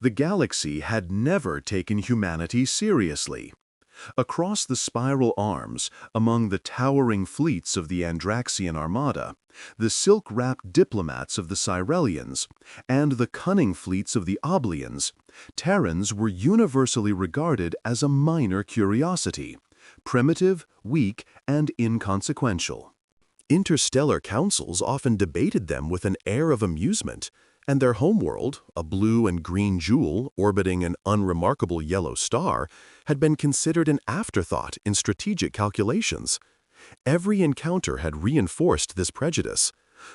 The galaxy had never taken humanity seriously. Across the spiral arms, among the towering fleets of the Andraxian Armada, the silk-wrapped diplomats of the Cyrelians, and the cunning fleets of the Oblians, Terrans were universally regarded as a minor curiosity, primitive, weak, and inconsequential. Interstellar councils often debated them with an air of amusement, and their homeworld, a blue and green jewel orbiting an unremarkable yellow star, had been considered an afterthought in strategic calculations. Every encounter had reinforced this prejudice.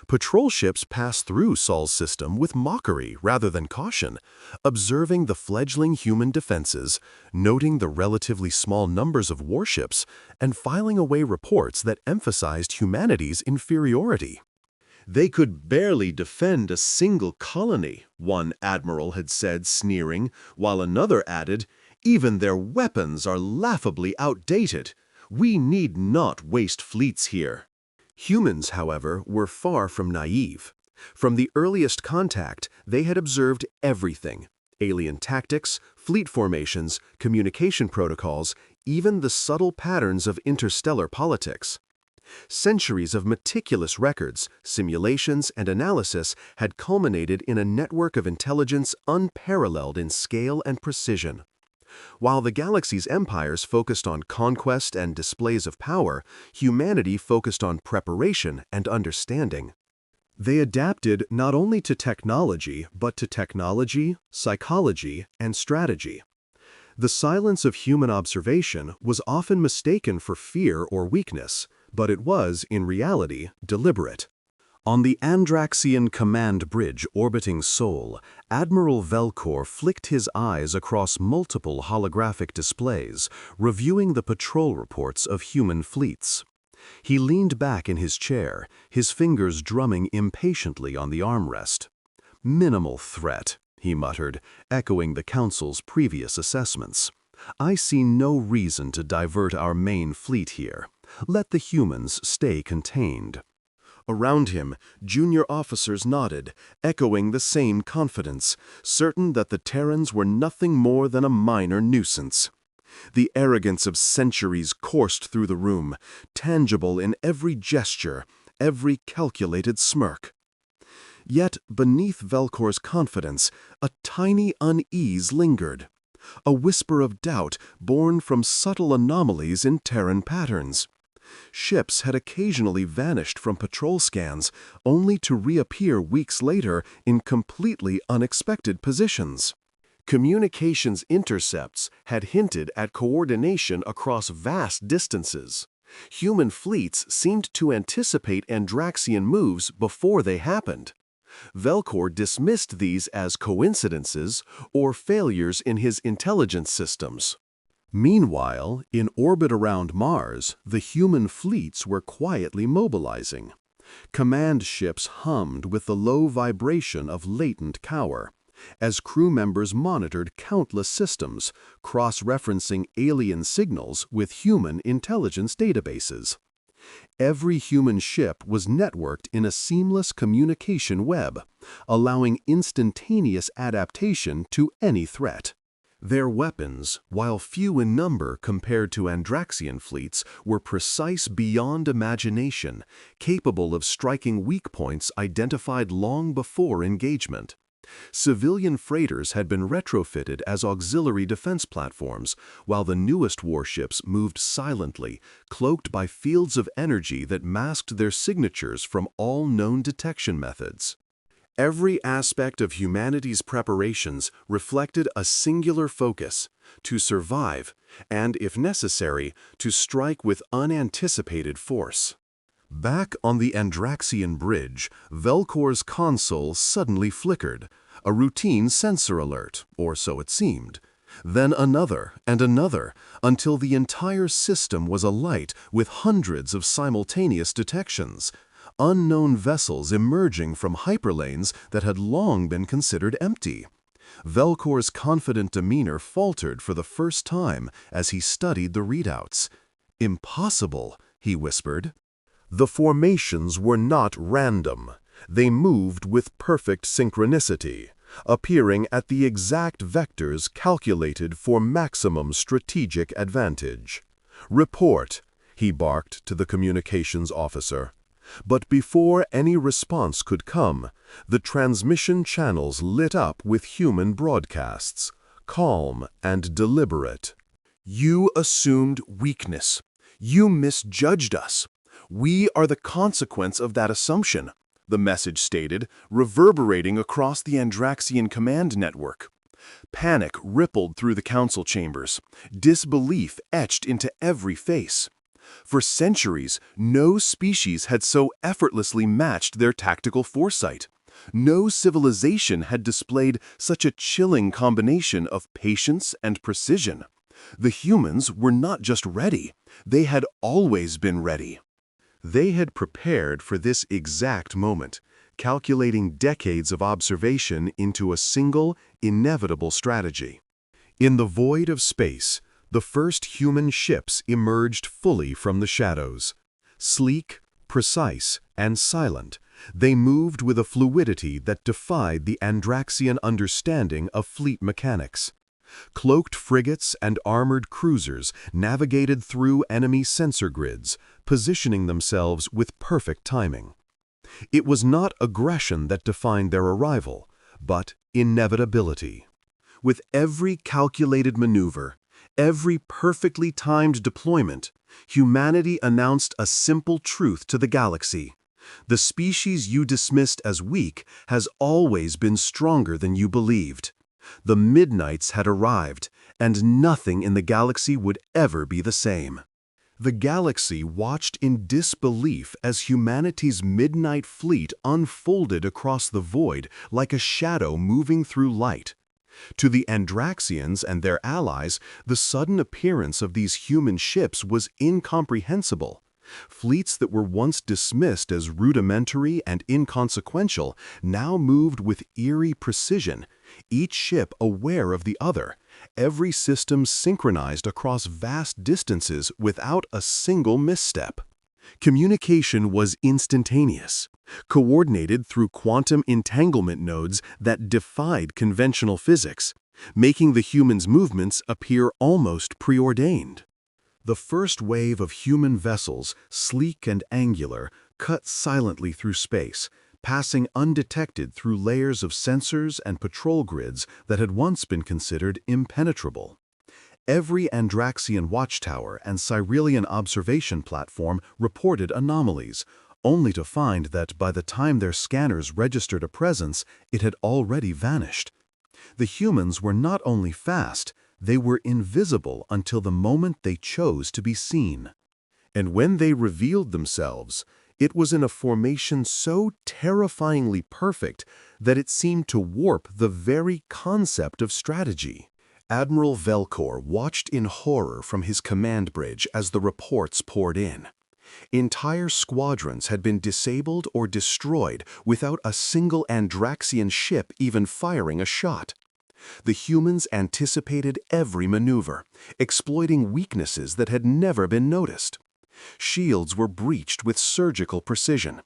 Patrol ships passed through Sol's system with mockery rather than caution, observing the fledgling human defenses, noting the relatively small numbers of warships, and filing away reports that emphasized humanity's inferiority. "They could barely defend a single colony," one admiral had said, sneering, while another added, "Even their weapons are laughably outdated. We need not waste fleets here." Humans, however, were far from naive. From the earliest contact, they had observed everything: alien tactics, fleet formations, communication protocols, even the subtle patterns of interstellar politics. Centuries of meticulous records, simulations, and analysis had culminated in a network of intelligence unparalleled in scale and precision. While the galaxy's empires focused on conquest and displays of power, humanity focused on preparation and understanding. They adapted not only to technology, but to technology, psychology, and strategy. The silence of human observation was often mistaken for fear or weakness, but it was, in reality, deliberate. On the Andraxian command bridge orbiting Sol, Admiral Velcor flicked his eyes across multiple holographic displays, reviewing the patrol reports of human fleets. He leaned back in his chair, his fingers drumming impatiently on the armrest. "Minimal threat," he muttered, echoing the Council's previous assessments. "I see no reason to divert our main fleet here. Let the humans stay contained." Around him, junior officers nodded, echoing the same confidence, certain that the Terrans were nothing more than a minor nuisance. The arrogance of centuries coursed through the room, tangible in every gesture, every calculated smirk. Yet, beneath Velcor's confidence, a tiny unease lingered. A whisper of doubt born from subtle anomalies in Terran patterns. Ships had occasionally vanished from patrol scans, only to reappear weeks later in completely unexpected positions. Communications intercepts had hinted at coordination across vast distances. Human fleets seemed to anticipate Andraxian moves before they happened. Velcor dismissed these as coincidences or failures in his intelligence systems. Meanwhile, in orbit around Mars, the human fleets were quietly mobilizing. Command ships hummed with the low vibration of latent cower, as crew members monitored countless systems, cross-referencing alien signals with human intelligence databases. Every human ship was networked in a seamless communication web, allowing instantaneous adaptation to any threat. Their weapons, while few in number compared to Andraxian fleets, were precise beyond imagination, capable of striking weak points identified long before engagement. Civilian freighters had been retrofitted as auxiliary defense platforms, while the newest warships moved silently, cloaked by fields of energy that masked their signatures from all known detection methods. Every aspect of humanity's preparations reflected a singular focus: to survive, and, if necessary, to strike with unanticipated force. Back on the Andraxian bridge, Velcor's console suddenly flickered, a routine sensor alert, or so it seemed. Then another and another, until the entire system was alight with hundreds of simultaneous detections. Unknown vessels emerging from hyperlanes that had long been considered empty. Velcor's confident demeanor faltered for the first time as he studied the readouts. "Impossible," he whispered. The formations were not random. They moved with perfect synchronicity, appearing at the exact vectors calculated for maximum strategic advantage. "Report," he barked to the communications officer. But before any response could come, the transmission channels lit up with human broadcasts, calm and deliberate. "You assumed weakness. You misjudged us. We are the consequence of that assumption," the message stated, reverberating across the Andraxian command network. Panic rippled through the council chambers, disbelief etched into every face. For centuries, no species had so effortlessly matched their tactical foresight. No civilization had displayed such a chilling combination of patience and precision. The humans were not just ready, they had always been ready. They had prepared for this exact moment, calculating decades of observation into a single, inevitable strategy. In the void of space, the first human ships emerged fully from the shadows. Sleek, precise, and silent, they moved with a fluidity that defied the Andraxian understanding of fleet mechanics. Cloaked frigates and armored cruisers navigated through enemy sensor grids, positioning themselves with perfect timing. It was not aggression that defined their arrival, but inevitability. With every calculated maneuver, every perfectly timed deployment, humanity announced a simple truth to the galaxy. The species you dismissed as weak has always been stronger than you believed. The Midnights had arrived, and nothing in the galaxy would ever be the same. The galaxy watched in disbelief as humanity's midnight fleet unfolded across the void like a shadow moving through light. To the Andraxians and their allies, the sudden appearance of these human ships was incomprehensible. Fleets that were once dismissed as rudimentary and inconsequential now moved with eerie precision, each ship aware of the other, every system synchronized across vast distances without a single misstep. Communication was instantaneous, coordinated through quantum entanglement nodes that defied conventional physics, making the humans' movements appear almost preordained. The first wave of human vessels, sleek and angular, cut silently through space, passing undetected through layers of sensors and patrol grids that had once been considered impenetrable. Every Andraxian watchtower and Cyrilian observation platform reported anomalies, only to find that by the time their scanners registered a presence, it had already vanished. The humans were not only fast, they were invisible until the moment they chose to be seen. And when they revealed themselves, it was in a formation so terrifyingly perfect that it seemed to warp the very concept of strategy. Admiral Velcor watched in horror from his command bridge as the reports poured in. Entire squadrons had been disabled or destroyed without a single Andraxian ship even firing a shot. The humans anticipated every maneuver, exploiting weaknesses that had never been noticed. Shields were breached with surgical precision.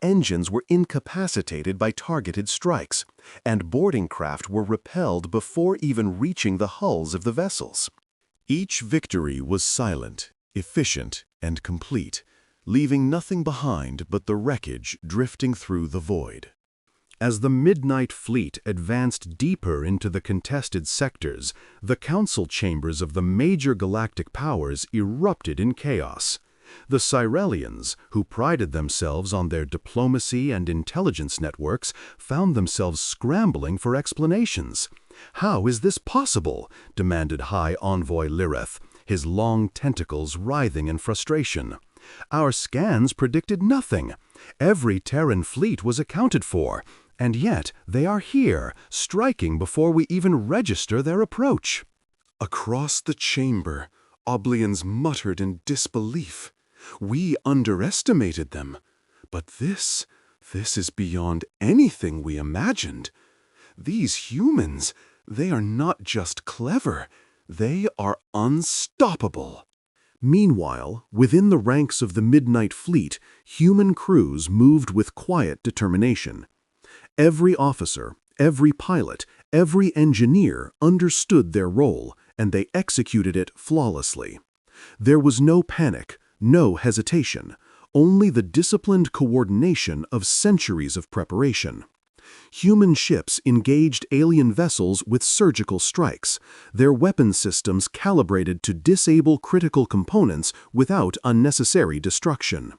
Engines were incapacitated by targeted strikes, and boarding craft were repelled before even reaching the hulls of the vessels. Each victory was silent, efficient, and complete, leaving nothing behind but the wreckage drifting through the void. As the Midnight Fleet advanced deeper into the contested sectors, the council chambers of the major galactic powers erupted in chaos. The Cyrilians, who prided themselves on their diplomacy and intelligence networks, found themselves scrambling for explanations. "How is this possible?" demanded High Envoy Lireth, his long tentacles writhing in frustration. "Our scans predicted nothing. Every Terran fleet was accounted for, and yet they are here, striking before we even register their approach." Across the chamber, Oblians muttered in disbelief. "We underestimated them. But this is beyond anything we imagined. These humans, they are not just clever, they are unstoppable." Meanwhile, within the ranks of the Midnight Fleet, human crews moved with quiet determination. Every officer, Every pilot, every engineer understood their role, and they executed it flawlessly. There was no panic, no hesitation, only the disciplined coordination of centuries of preparation. Human ships engaged alien vessels with surgical strikes, their weapon systems calibrated to disable critical components without unnecessary destruction.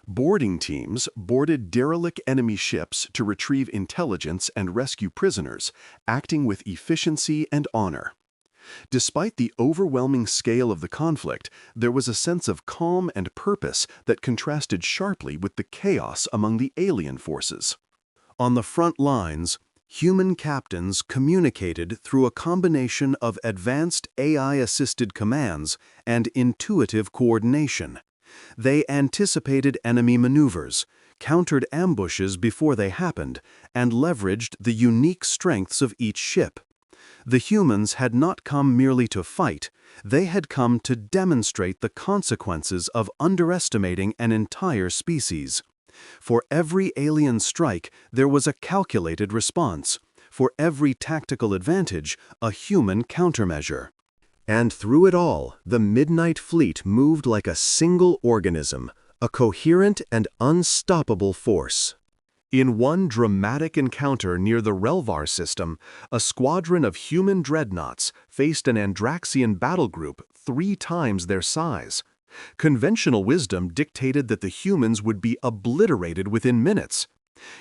Boarding teams boarded derelict enemy ships to retrieve intelligence and rescue prisoners, acting with efficiency and honor. Despite the overwhelming scale of the conflict, there was a sense of calm and purpose that contrasted sharply with the chaos among the alien forces. On the front lines, human captains communicated through a combination of advanced AI-assisted commands and intuitive coordination. They anticipated enemy maneuvers, countered ambushes before they happened, and leveraged the unique strengths of each ship. The humans had not come merely to fight, they had come to demonstrate the consequences of underestimating an entire species. For every alien strike, there was a calculated response. For every tactical advantage, a human countermeasure. And through it all, the Midnight Fleet moved like a single organism, a coherent and unstoppable force. In one dramatic encounter near the Relvar system, a squadron of human dreadnoughts faced an Andraxian battle group 3 times their size. Conventional wisdom dictated that the humans would be obliterated within minutes.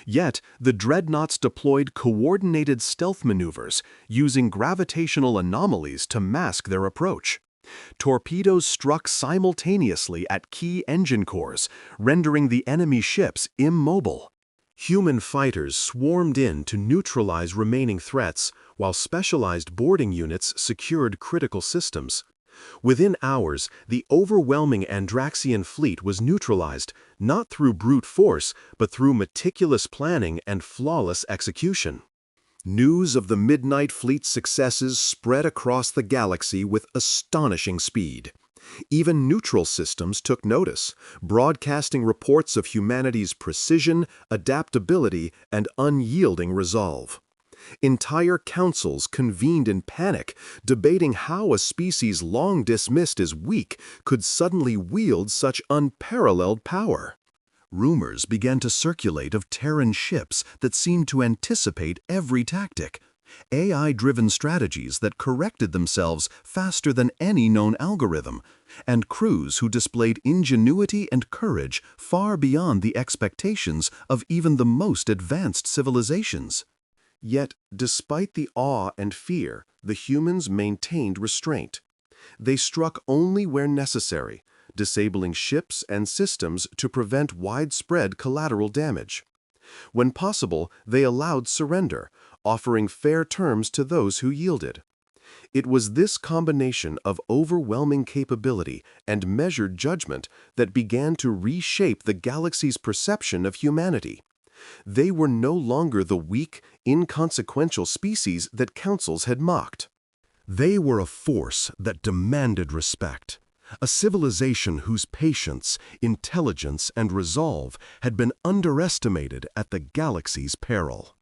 Yet, the dreadnoughts deployed coordinated stealth maneuvers, using gravitational anomalies to mask their approach. Torpedoes struck simultaneously at key engine cores, rendering the enemy ships immobile. Human fighters swarmed in to neutralize remaining threats, while specialized boarding units secured critical systems. Within hours, the overwhelming Andraxian fleet was neutralized, not through brute force, but through meticulous planning and flawless execution. News of the Midnight Fleet's successes spread across the galaxy with astonishing speed. Even neutral systems took notice, broadcasting reports of humanity's precision, adaptability, and unyielding resolve. Entire councils convened in panic, debating how a species long dismissed as weak could suddenly wield such unparalleled power. Rumors began to circulate of Terran ships that seemed to anticipate every tactic, AI-driven strategies that corrected themselves faster than any known algorithm, and crews who displayed ingenuity and courage far beyond the expectations of even the most advanced civilizations. Yet, despite the awe and fear, the humans maintained restraint. They struck only where necessary, disabling ships and systems to prevent widespread collateral damage. When possible, they allowed surrender, offering fair terms to those who yielded. It was this combination of overwhelming capability and measured judgment that began to reshape the galaxy's perception of humanity. They were no longer the weak, inconsequential species that councils had mocked. They were a force that demanded respect, a civilization whose patience, intelligence, and resolve had been underestimated at the galaxy's peril.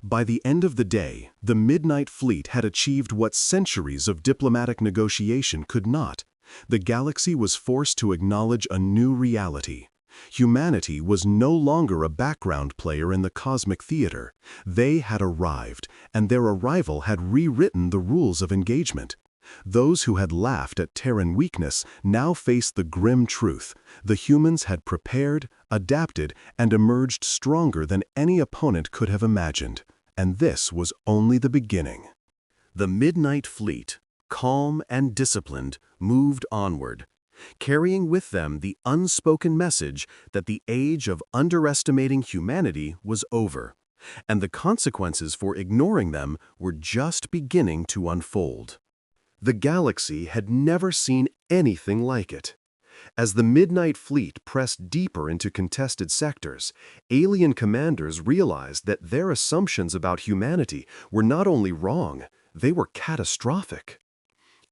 By the end of the day, the Midnight Fleet had achieved what centuries of diplomatic negotiation could not. The galaxy was forced to acknowledge a new reality. Humanity was no longer a background player in the cosmic theater. They had arrived, and their arrival had rewritten the rules of engagement. Those who had laughed at Terran weakness now faced the grim truth. The humans had prepared, adapted, and emerged stronger than any opponent could have imagined. And this was only the beginning. The Midnight Fleet, calm and disciplined, moved onward, carrying with them the unspoken message that the age of underestimating humanity was over, and the consequences for ignoring them were just beginning to unfold. The galaxy had never seen anything like it. As the Midnight Fleet pressed deeper into contested sectors, alien commanders realized that their assumptions about humanity were not only wrong, they were catastrophic.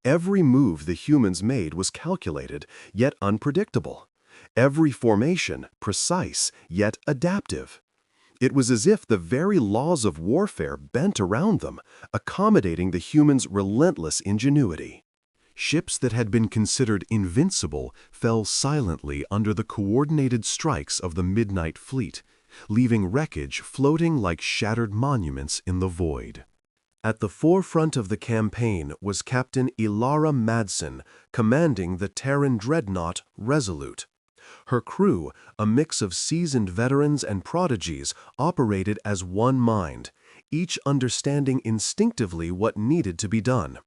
Every move the humans made was calculated, yet unpredictable. Every formation, precise, yet adaptive. It was as if the very laws of warfare bent around them, accommodating the humans' relentless ingenuity. Ships that had been considered invincible fell silently under the coordinated strikes of the Midnight Fleet, leaving wreckage floating like shattered monuments in the void. At the forefront of the campaign was Captain Ilara Madsen, commanding the Terran dreadnought Resolute. Her crew, a mix of seasoned veterans and prodigies, operated as one mind, each understanding instinctively what needed to be done.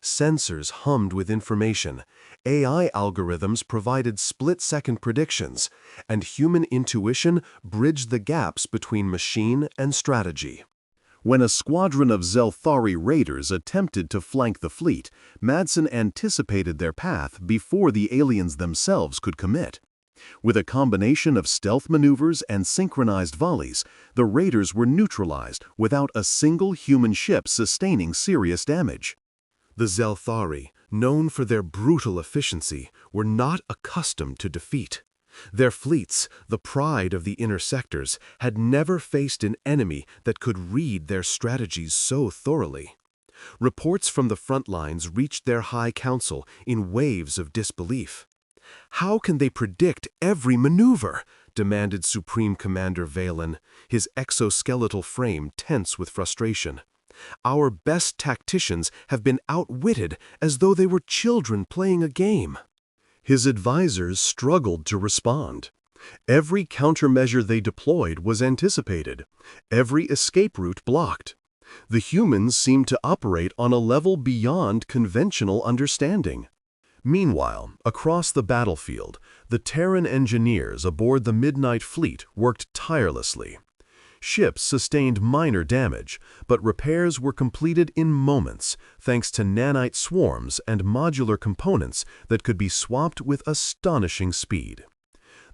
Sensors hummed with information, AI algorithms provided split-second predictions, and human intuition bridged the gaps between machine and strategy. When a squadron of Zelthari raiders attempted to flank the fleet, Madsen anticipated their path before the aliens themselves could commit. With a combination of stealth maneuvers and synchronized volleys, the raiders were neutralized without a single human ship sustaining serious damage. The Zelthari, known for their brutal efficiency, were not accustomed to defeat. Their fleets, the pride of the inner sectors, had never faced an enemy that could read their strategies so thoroughly. Reports from the front lines reached their High Council in waves of disbelief. "How can they predict every maneuver?" demanded Supreme Commander Valen, his exoskeletal frame tense with frustration. "Our best tacticians have been outwitted as though they were children playing a game." His advisors struggled to respond. Every countermeasure they deployed was anticipated, every escape route blocked. The humans seemed to operate on a level beyond conventional understanding. Meanwhile, across the battlefield, the Terran engineers aboard the Midnight Fleet worked tirelessly. Ships sustained minor damage, but repairs were completed in moments thanks to nanite swarms and modular components that could be swapped with astonishing speed.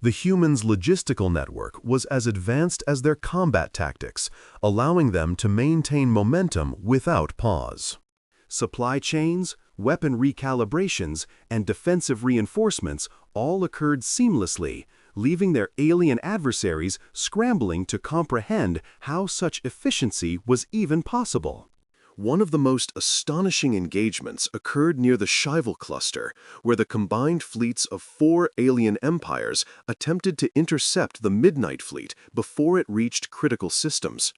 The humans' logistical network was as advanced as their combat tactics, allowing them to maintain momentum without pause. Supply chains, weapon recalibrations, and defensive reinforcements all occurred seamlessly, leaving their alien adversaries scrambling to comprehend how such efficiency was even possible. One of the most astonishing engagements occurred near the Shival cluster, where the combined fleets of 4 alien empires attempted to intercept the Midnight Fleet before it reached critical systems.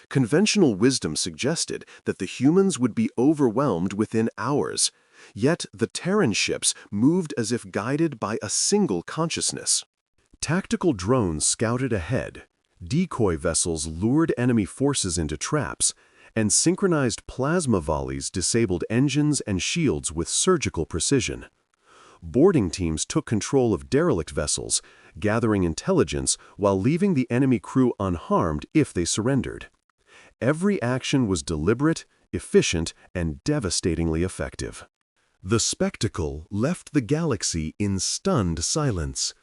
Conventional wisdom suggested that the humans would be overwhelmed within hours, yet the Terran ships moved as if guided by a single consciousness. Tactical drones scouted ahead, decoy vessels lured enemy forces into traps, and synchronized plasma volleys disabled engines and shields with surgical precision. Boarding teams took control of derelict vessels, gathering intelligence while leaving the enemy crew unharmed if they surrendered. Every action was deliberate, efficient, and devastatingly effective. The spectacle left the galaxy in stunned silence.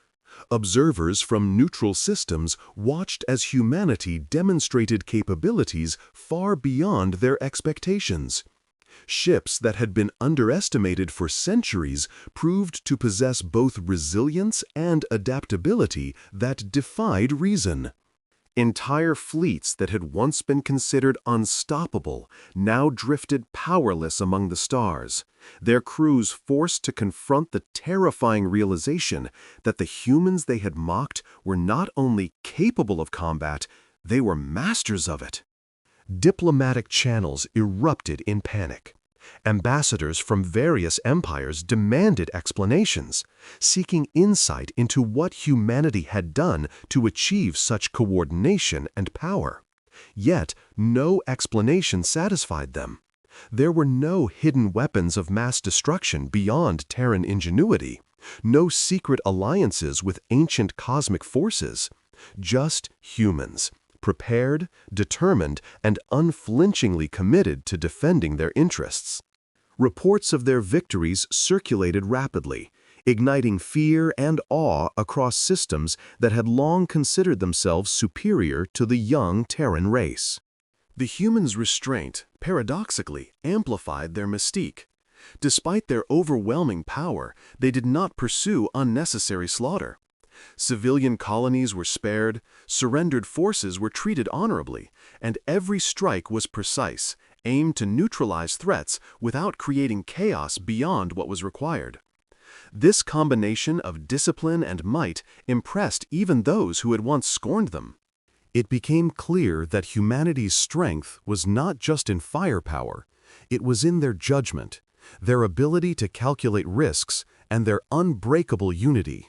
Observers from neutral systems watched as humanity demonstrated capabilities far beyond their expectations. Ships that had been underestimated for centuries proved to possess both resilience and adaptability that defied reason. Entire fleets that had once been considered unstoppable now drifted powerless among the stars, their crews forced to confront the terrifying realization that the humans they had mocked were not only capable of combat, they were masters of it. Diplomatic channels erupted in panic. Ambassadors from various empires demanded explanations, seeking insight into what humanity had done to achieve such coordination and power. Yet, no explanation satisfied them. There were no hidden weapons of mass destruction beyond Terran ingenuity, no secret alliances with ancient cosmic forces, just humans, prepared, determined, and unflinchingly committed to defending their interests. Reports of their victories circulated rapidly, igniting fear and awe across systems that had long considered themselves superior to the young Terran race. The humans' restraint, paradoxically, amplified their mystique. Despite their overwhelming power, they did not pursue unnecessary slaughter. Civilian colonies were spared, surrendered forces were treated honorably, and every strike was precise, aimed to neutralize threats without creating chaos beyond what was required. This combination of discipline and might impressed even those who had once scorned them. It became clear that humanity's strength was not just in firepower, it was in their judgment, their ability to calculate risks, and their unbreakable unity.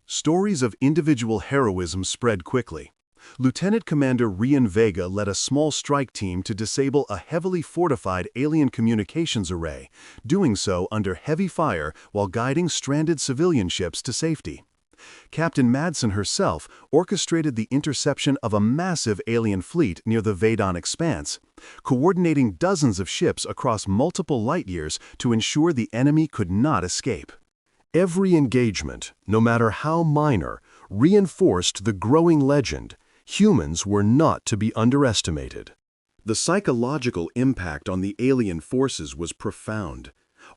Stories of individual heroism spread quickly. Lieutenant Commander Rian Vega led a small strike team to disable a heavily fortified alien communications array, doing so under heavy fire while guiding stranded civilian ships to safety. Captain Madsen herself orchestrated the interception of a massive alien fleet near the Vedon Expanse, coordinating dozens of ships across multiple light-years to ensure the enemy could not escape. Every engagement, no matter how minor, reinforced the growing legend: humans were not to be underestimated. The psychological impact on the alien forces was profound.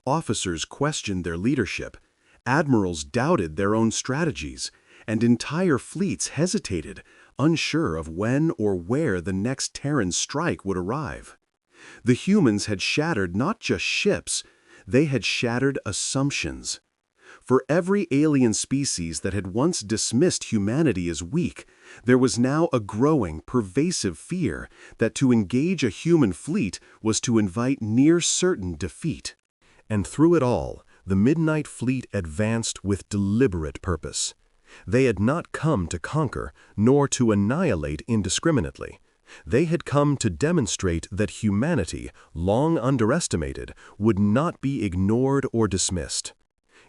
Officers questioned their leadership, admirals doubted their own strategies, and entire fleets hesitated, unsure of when or where the next Terran strike would arrive. The humans had shattered not just ships, they had shattered assumptions. For every alien species that had once dismissed humanity as weak, there was now a growing, pervasive fear that to engage a human fleet was to invite near-certain defeat. And through it all, the Midnight Fleet advanced with deliberate purpose. They had not come to conquer, nor to annihilate indiscriminately. They had come to demonstrate that humanity, long underestimated, would not be ignored or dismissed.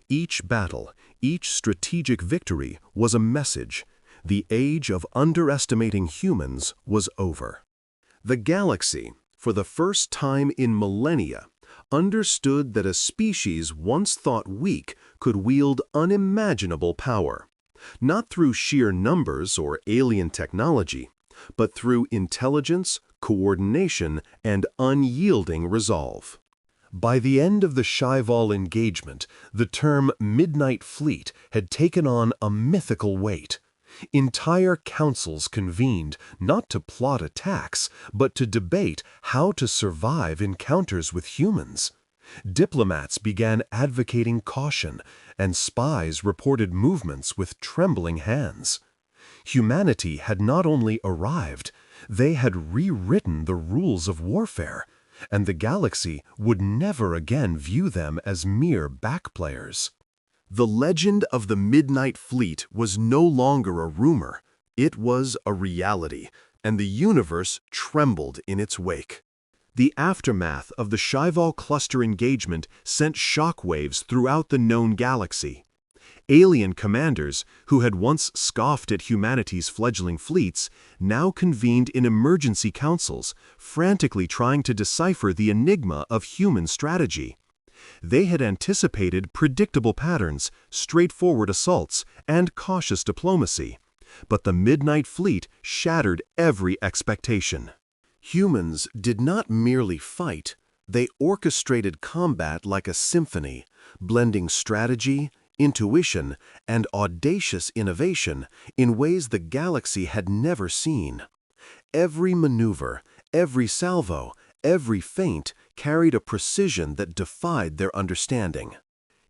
Each battle, each strategic victory was a message. The age of underestimating humans was over. The galaxy, for the first time in millennia, understood that a species once thought weak could wield unimaginable power, not through sheer numbers or alien technology, but through intelligence, coordination, and unyielding resolve. By the end of the Shyval engagement, the term Midnight Fleet had taken on a mythical weight. Entire councils convened not to plot attacks, but to debate how to survive encounters with humans. Diplomats began advocating caution, and spies reported movements with trembling hands. Humanity had not only arrived, they had rewritten the rules of warfare, and the galaxy would never again view them as mere backplayers. The legend of the Midnight Fleet was no longer a rumor. It was a reality, and the universe trembled in its wake. The aftermath of the Shyval cluster engagement sent shockwaves throughout the known galaxy. Alien commanders, who had once scoffed at humanity's fledgling fleets, now convened in emergency councils, frantically trying to decipher the enigma of human strategy. They had anticipated predictable patterns, straightforward assaults, and cautious diplomacy, but the Midnight Fleet shattered every expectation. Humans did not merely fight, they orchestrated combat like a symphony, blending strategy, intuition, and audacious innovation in ways the galaxy had never seen. Every maneuver, every salvo, every feint carried a precision that defied their understanding.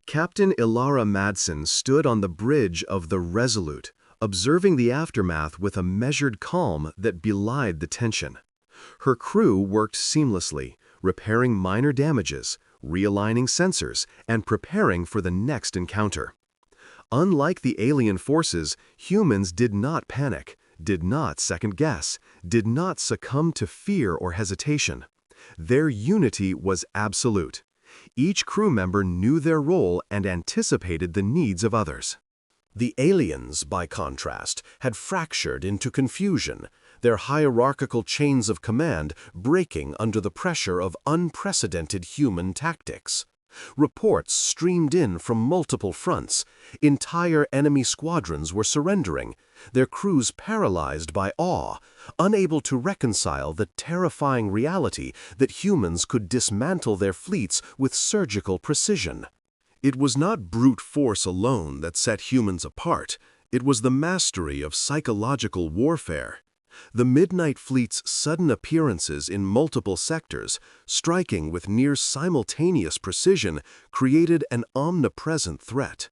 Captain Ilara Madsen stood on the bridge of the Resolute, observing the aftermath with a measured calm that belied the tension. Her crew worked seamlessly, repairing minor damages, realigning sensors, and preparing for the next encounter. Unlike the alien forces, humans did not panic, did not second-guess, did not succumb to fear or hesitation. Their unity was absolute. Each crew member knew their role and anticipated the needs of others. The aliens, by contrast, had fractured into confusion, their hierarchical chains of command breaking under the pressure of unprecedented human tactics. Reports streamed in from multiple fronts. Entire enemy squadrons were surrendering, their crews paralyzed by awe, unable to reconcile the terrifying reality that humans could dismantle their fleets with surgical precision. It was not brute force alone that set humans apart. It was the mastery of psychological warfare. The Midnight Fleet's sudden appearances in multiple sectors, striking with near simultaneous precision, created an omnipresent threat.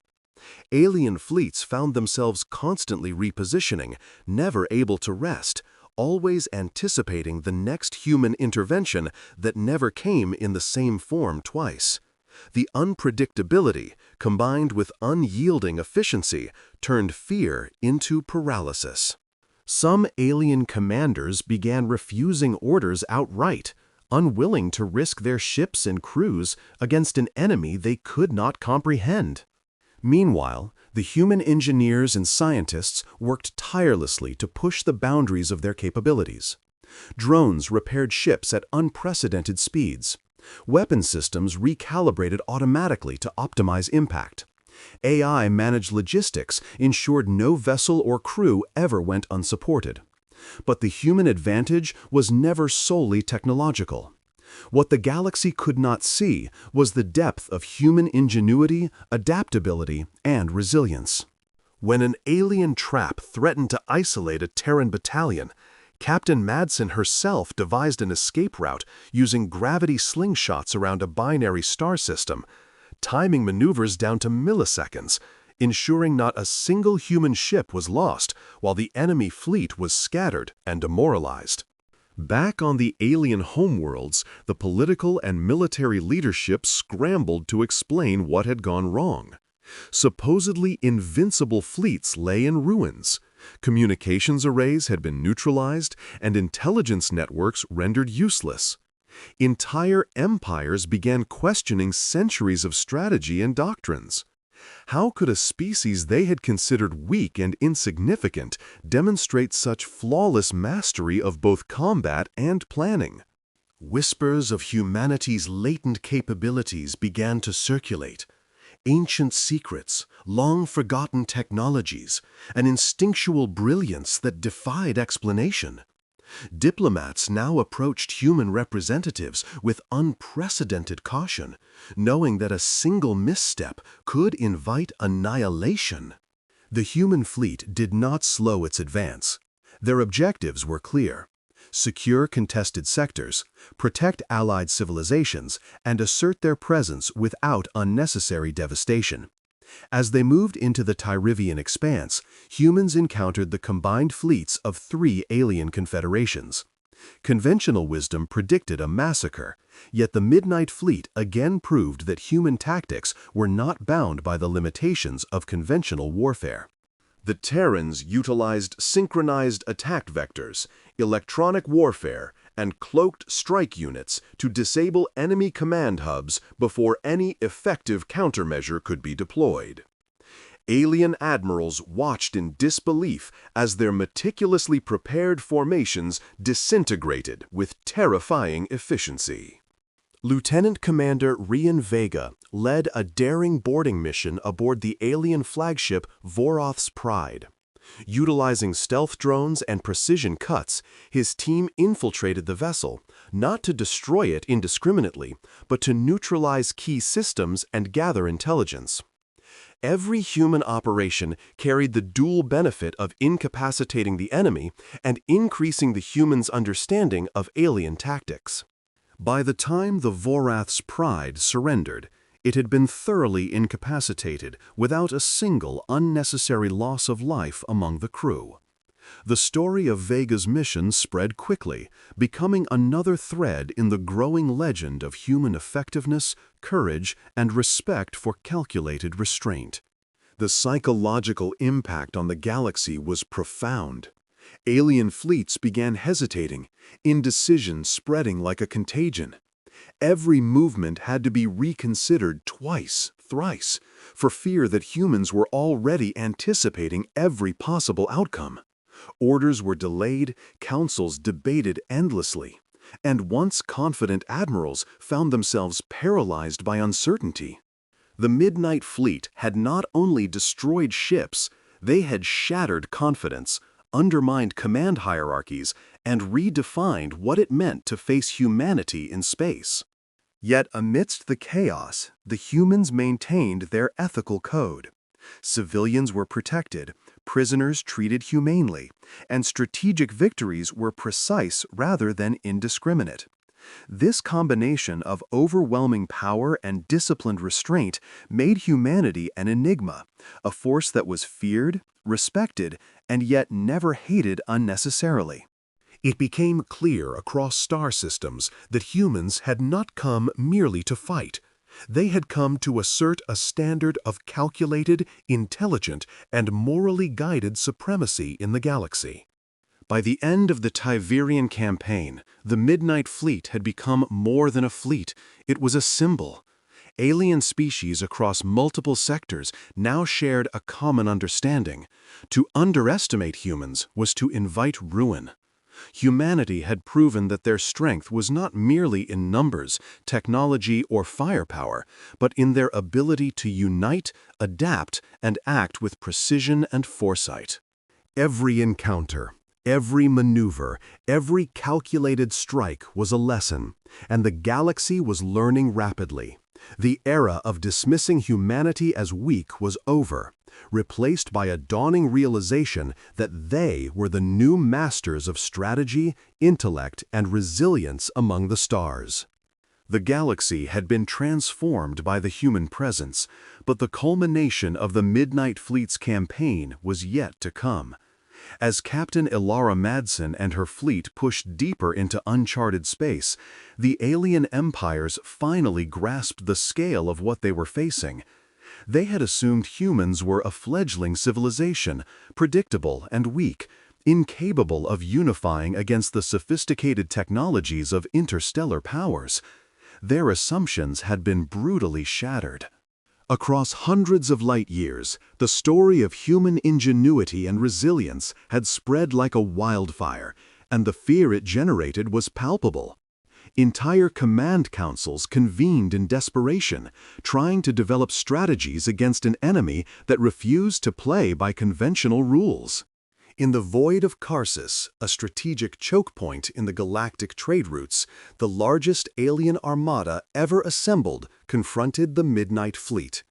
Alien fleets found themselves constantly repositioning, never able to rest, always anticipating the next human intervention that never came in the same form twice. The unpredictability, combined with unyielding efficiency, turned fear into paralysis. Some alien commanders began refusing orders outright, unwilling to risk their ships and crews against an enemy they could not comprehend. Meanwhile, the human engineers and scientists worked tirelessly to push the boundaries of their capabilities. Drones repaired ships at unprecedented speeds. Weapon systems recalibrated automatically to optimize impact. AI managed logistics, ensured no vessel or crew ever went unsupported. But the human advantage was never solely technological. What the galaxy could not see was the depth of human ingenuity, adaptability, and resilience. When an alien trap threatened to isolate a Terran battalion, Captain Madsen herself devised an escape route using gravity slingshots around a binary star system, timing maneuvers down to milliseconds, ensuring not a single human ship was lost while the enemy fleet was scattered and demoralized. Back on the alien homeworlds, the political and military leadership scrambled to explain what had gone wrong. Supposedly invincible fleets lay in ruins. Communications arrays had been neutralized and intelligence networks rendered useless. Entire empires began questioning centuries of strategy and doctrines. How could a species they had considered weak and insignificant demonstrate such flawless mastery of both combat and planning? Whispers of humanity's latent capabilities began to circulate. Ancient secrets, long-forgotten technologies, an instinctual brilliance that defied explanation. Diplomats now approached human representatives with unprecedented caution, knowing that a single misstep could invite annihilation. The human fleet did not slow its advance. Their objectives were clear: secure contested sectors, protect allied civilizations, and assert their presence without unnecessary devastation. As they moved into the Tyrivian expanse, humans encountered the combined fleets of 3 alien confederations. Conventional wisdom predicted a massacre, yet the Midnight Fleet again proved that human tactics were not bound by the limitations of conventional warfare. The Terrans utilized synchronized attack vectors, electronic warfare, and cloaked strike units to disable enemy command hubs before any effective countermeasure could be deployed. Alien admirals watched in disbelief as their meticulously prepared formations disintegrated with terrifying efficiency. Lieutenant Commander Rian Vega led a daring boarding mission aboard the alien flagship Voroth's Pride. Utilizing stealth drones and precision cuts, his team infiltrated the vessel, not to destroy it indiscriminately, but to neutralize key systems and gather intelligence. Every human operation carried the dual benefit of incapacitating the enemy and increasing the humans' understanding of alien tactics. By the time the Voroth's Pride surrendered, it had been thoroughly incapacitated without a single unnecessary loss of life among the crew. The story of Vega's mission spread quickly, becoming another thread in the growing legend of human effectiveness, courage, and respect for calculated restraint. The psychological impact on the galaxy was profound. Alien fleets began hesitating, indecision spreading like a contagion. Every movement had to be reconsidered twice, thrice, for fear that humans were already anticipating every possible outcome. Orders were delayed, councils debated endlessly, and once confident admirals found themselves paralyzed by uncertainty. The Midnight Fleet had not only destroyed ships, they had shattered confidence, undermined command hierarchies, and redefined what it meant to face humanity in space. Yet amidst the chaos, the humans maintained their ethical code. Civilians were protected, prisoners treated humanely, and strategic victories were precise rather than indiscriminate. This combination of overwhelming power and disciplined restraint made humanity an enigma, a force that was feared, respected, and yet never hated unnecessarily. It became clear across star systems that humans had not come merely to fight. They had come to assert a standard of calculated, intelligent, and morally guided supremacy in the galaxy. By the end of the Tyverian campaign, the Midnight Fleet had become more than a fleet. It was a symbol. Alien species across multiple sectors now shared a common understanding. To underestimate humans was to invite ruin. Humanity had proven that their strength was not merely in numbers, technology, or firepower, but in their ability to unite, adapt, and act with precision and foresight. Every encounter, every maneuver, every calculated strike was a lesson, and the galaxy was learning rapidly. The era of dismissing humanity as weak was over, replaced by a dawning realization that they were the new masters of strategy, intellect, and resilience among the stars. The galaxy had been transformed by the human presence, but the culmination of the Midnight Fleet's campaign was yet to come. As Captain Ilara Madsen and her fleet pushed deeper into uncharted space, the alien empires finally grasped the scale of what they were facing. They had assumed humans were a fledgling civilization, predictable and weak, incapable of unifying against the sophisticated technologies of interstellar powers. Their assumptions had been brutally shattered. Across hundreds of light years, the story of human ingenuity and resilience had spread like a wildfire, and the fear it generated was palpable. Entire command councils convened in desperation, trying to develop strategies against an enemy that refused to play by conventional rules. In the void of Karsus, a strategic choke point in the galactic trade routes, the largest alien armada ever assembled confronted the Midnight Fleet.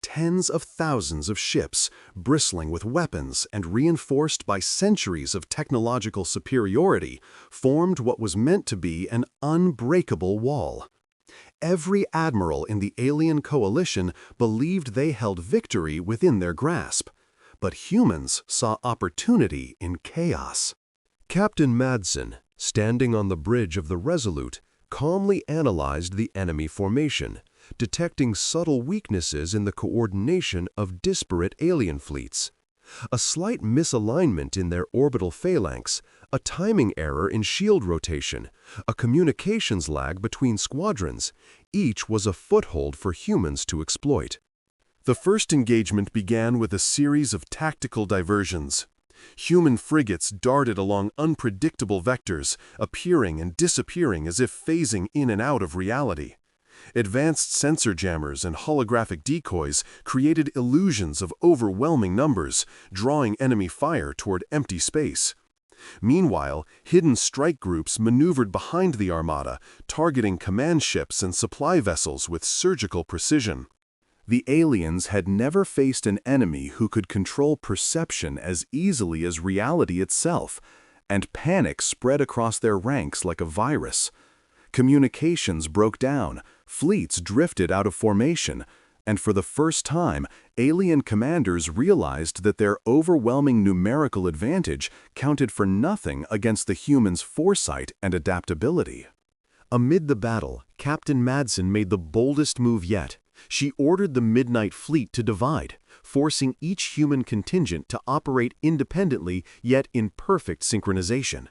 Tens of thousands of ships, bristling with weapons and reinforced by centuries of technological superiority, formed what was meant to be an unbreakable wall. Every admiral in the alien coalition believed they held victory within their grasp. But humans saw opportunity in chaos. Captain Madsen, standing on the bridge of the Resolute, calmly analyzed the enemy formation, detecting subtle weaknesses in the coordination of disparate alien fleets. A slight misalignment in their orbital phalanx, a timing error in shield rotation, a communications lag between squadrons, each was a foothold for humans to exploit. The first engagement began with a series of tactical diversions. Human frigates darted along unpredictable vectors, appearing and disappearing as if phasing in and out of reality. Advanced sensor jammers and holographic decoys created illusions of overwhelming numbers, drawing enemy fire toward empty space. Meanwhile, hidden strike groups maneuvered behind the armada, targeting command ships and supply vessels with surgical precision. The aliens had never faced an enemy who could control perception as easily as reality itself, and panic spread across their ranks like a virus. Communications broke down, fleets drifted out of formation, and for the first time, alien commanders realized that their overwhelming numerical advantage counted for nothing against the humans' foresight and adaptability. Amid the battle, Captain Madsen made the boldest move yet. She ordered the Midnight Fleet to divide, forcing each human contingent to operate independently yet in perfect synchronization.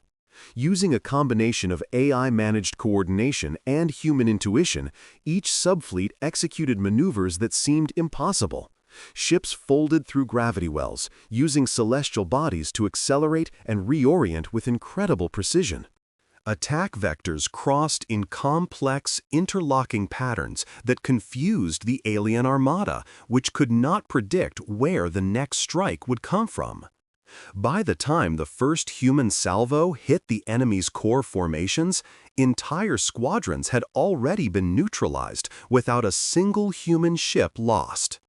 Using a combination of AI-managed coordination and human intuition, each subfleet executed maneuvers that seemed impossible. Ships folded through gravity wells, using celestial bodies to accelerate and reorient with incredible precision. Attack vectors crossed in complex, interlocking patterns that confused the alien armada, which could not predict where the next strike would come from. By the time the first human salvo hit the enemy's core formations, entire squadrons had already been neutralized without a single human ship lost.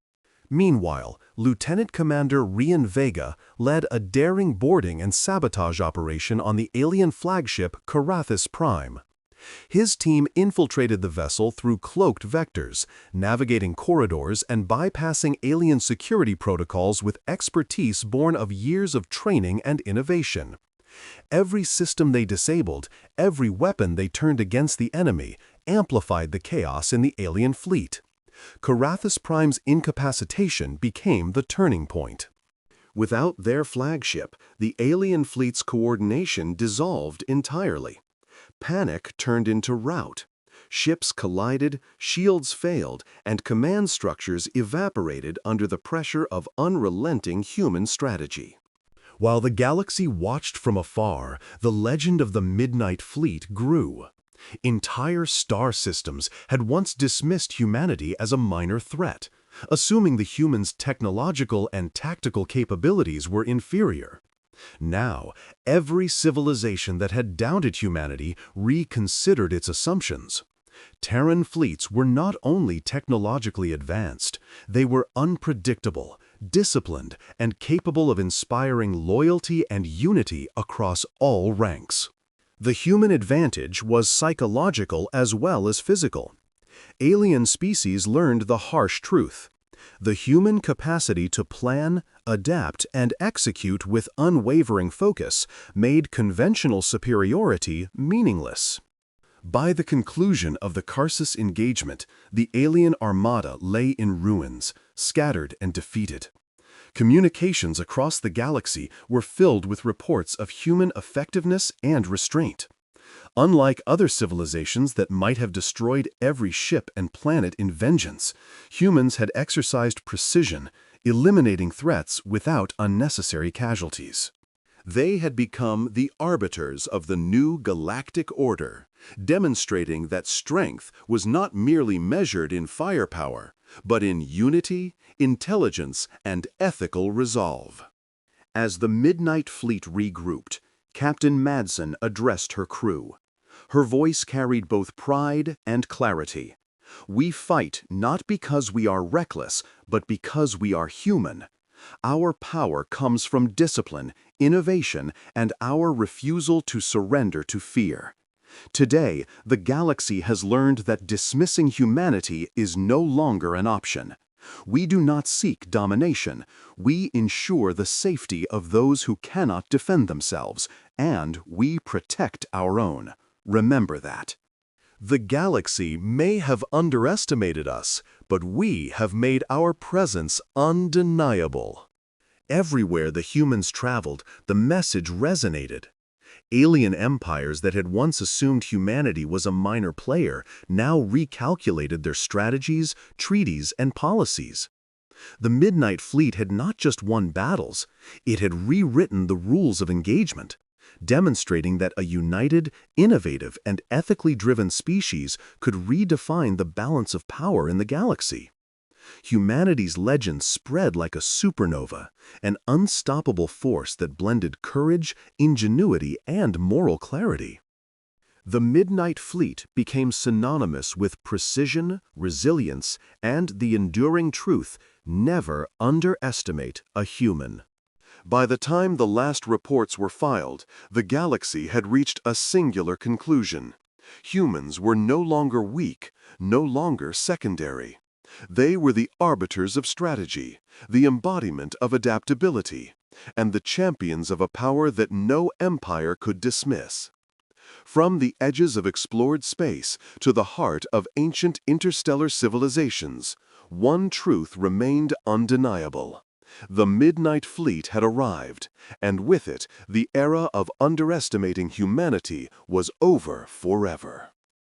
Meanwhile, Lieutenant Commander Rian Vega led a daring boarding and sabotage operation on the alien flagship Carathis Prime. His team infiltrated the vessel through cloaked vectors, navigating corridors and bypassing alien security protocols with expertise born of years of training and innovation. Every system they disabled, every weapon they turned against the enemy, amplified the chaos in the alien fleet. Carathis Prime's incapacitation became the turning point. Without their flagship, the alien fleet's coordination dissolved entirely. Panic turned into rout. Ships collided, shields failed, and command structures evaporated under the pressure of unrelenting human strategy. While the galaxy watched from afar, the legend of the Midnight Fleet grew. Entire star systems had once dismissed humanity as a minor threat, assuming the humans' technological and tactical capabilities were inferior. Now, every civilization that had doubted humanity reconsidered its assumptions. Terran fleets were not only technologically advanced, they were unpredictable, disciplined, and capable of inspiring loyalty and unity across all ranks. The human advantage was psychological as well as physical. Alien species learned the harsh truth. The human capacity to plan, adapt, and execute with unwavering focus made conventional superiority meaningless. By the conclusion of the Karsus engagement, the alien armada lay in ruins, scattered and defeated. Communications across the galaxy were filled with reports of human effectiveness and restraint. Unlike other civilizations that might have destroyed every ship and planet in vengeance, humans had exercised precision, eliminating threats without unnecessary casualties. They had become the arbiters of the new galactic order, demonstrating that strength was not merely measured in firepower, but in unity, intelligence, and ethical resolve. As the Midnight Fleet regrouped, Captain Madsen addressed her crew. Her voice carried both pride and clarity. "We fight not because we are reckless, but because we are human. Our power comes from discipline, innovation, and our refusal to surrender to fear. Today, the galaxy has learned that dismissing humanity is no longer an option. We do not seek domination. We ensure the safety of those who cannot defend themselves, and we protect our own. Remember that. The galaxy may have underestimated us, but we have made our presence undeniable." Everywhere the humans traveled, the message resonated. Alien empires that had once assumed humanity was a minor player now recalculated their strategies, treaties, and policies. The Midnight Fleet had not just won battles, it had rewritten the rules of engagement, demonstrating that a united, innovative, and ethically driven species could redefine the balance of power in the galaxy. Humanity's legend spread like a supernova, an unstoppable force that blended courage, ingenuity, and moral clarity. The Midnight Fleet became synonymous with precision, resilience, and the enduring truth: never underestimate a human. By the time the last reports were filed, the galaxy had reached a singular conclusion. Humans were no longer weak, no longer secondary. They were the arbiters of strategy, the embodiment of adaptability, and the champions of a power that no empire could dismiss. From the edges of explored space to the heart of ancient interstellar civilizations, one truth remained undeniable. The Midnight Fleet had arrived, and with it, the era of underestimating humanity was over forever.